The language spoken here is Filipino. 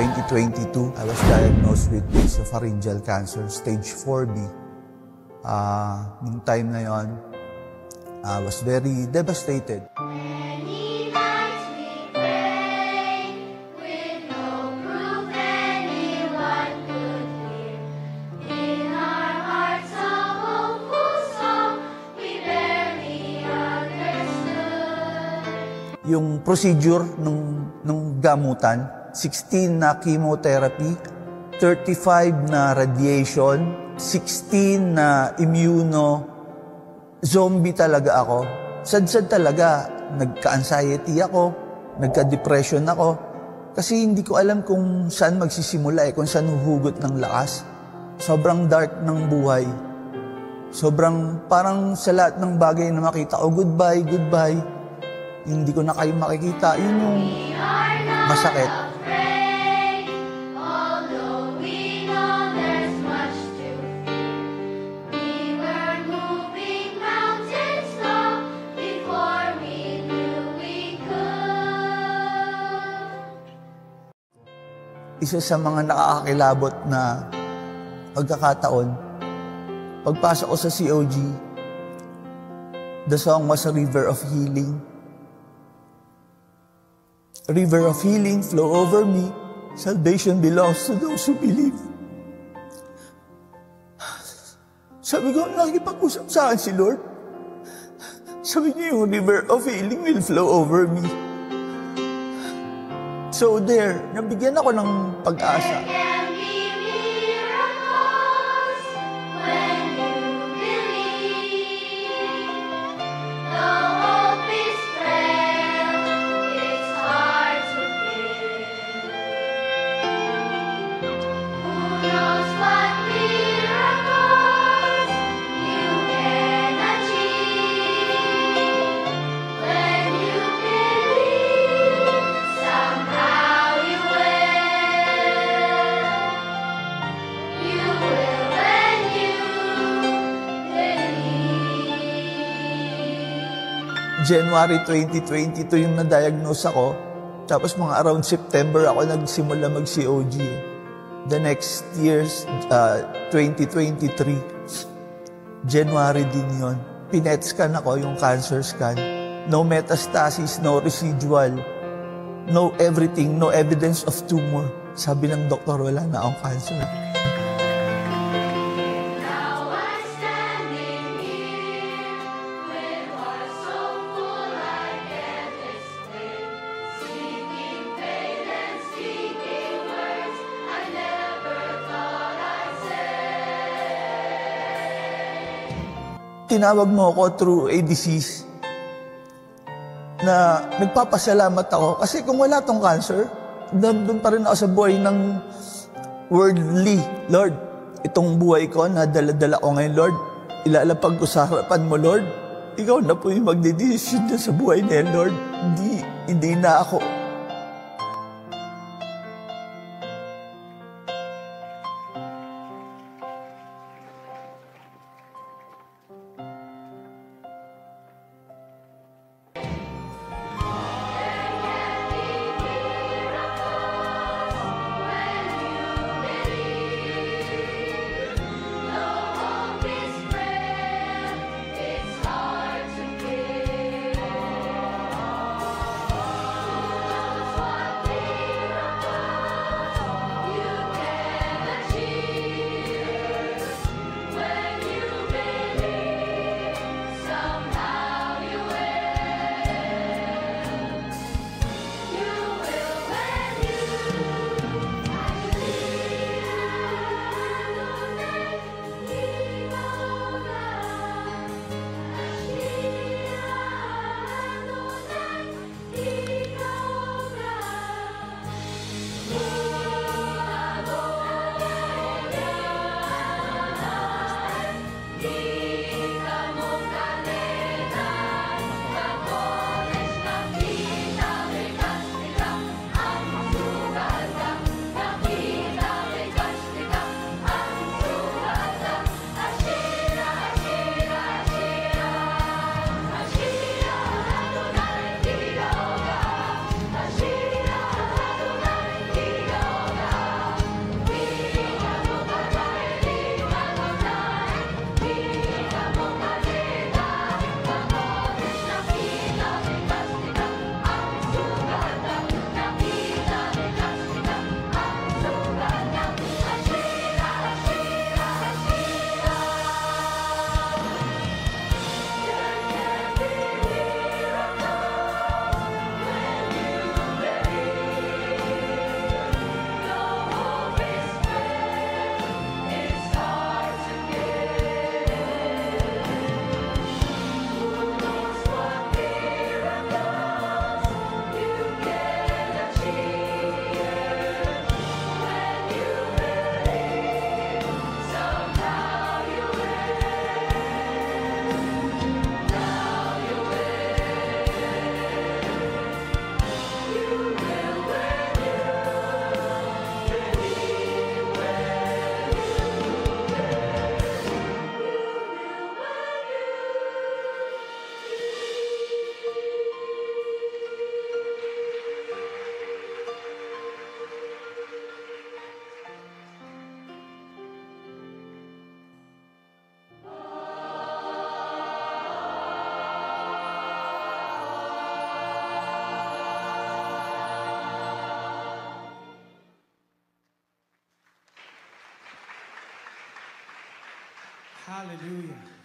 2022, I was diagnosed with nasopharyngeal cancer, stage 4B. Nung time na yon, I was very devastated. Yung procedure nung gamutan, 16 na chemotherapy, 35 na radiation, 16 na immuno, zombie talaga ako. Sad-sad talaga. Nagka-anxiety ako, nagka-depression ako. Kasi hindi ko alam kung saan magsisimula kung saan huhugot ng lakas. Sobrang dark ng buhay. Sobrang parang sa lahat ng bagay na makita ko, goodbye, goodbye. Hindi ko na kayo makikita. Yun yung masakit. Isa sa mga nakakakilabot na pagkakataon, pagpasok ko sa COG, the song was a river of healing. River of healing flow over me. Salvation belongs to those who believe. Sabi ko, nakikipag-usap sa akin si Lord. Sabi niya, yung river of healing will flow over me. So there, nabigyan ako ng pag-asa. January 2022 yung na-diagnose ako. Tapos mga around September ako nagsimula mag-COG. The next year's 2023, January din yon. Pinet scan ako, yung cancer scan. No metastasis, no residual, no everything, no evidence of tumor. Sabi ng doktor, wala na akong cancer. Tinawag mo ako through a disease na nagpapasalamat ako. Kasi kung wala tong cancer, doon pa rin ako sa buhay ng worldly. Lord, itong buhay ko na dala-dala ko ngayon, Lord, ilalapag ko sa harapan mo, Lord. Ikaw na po yung magdedesisyon na sa buhay na yan, Lord. Hindi na ako. Hallelujah.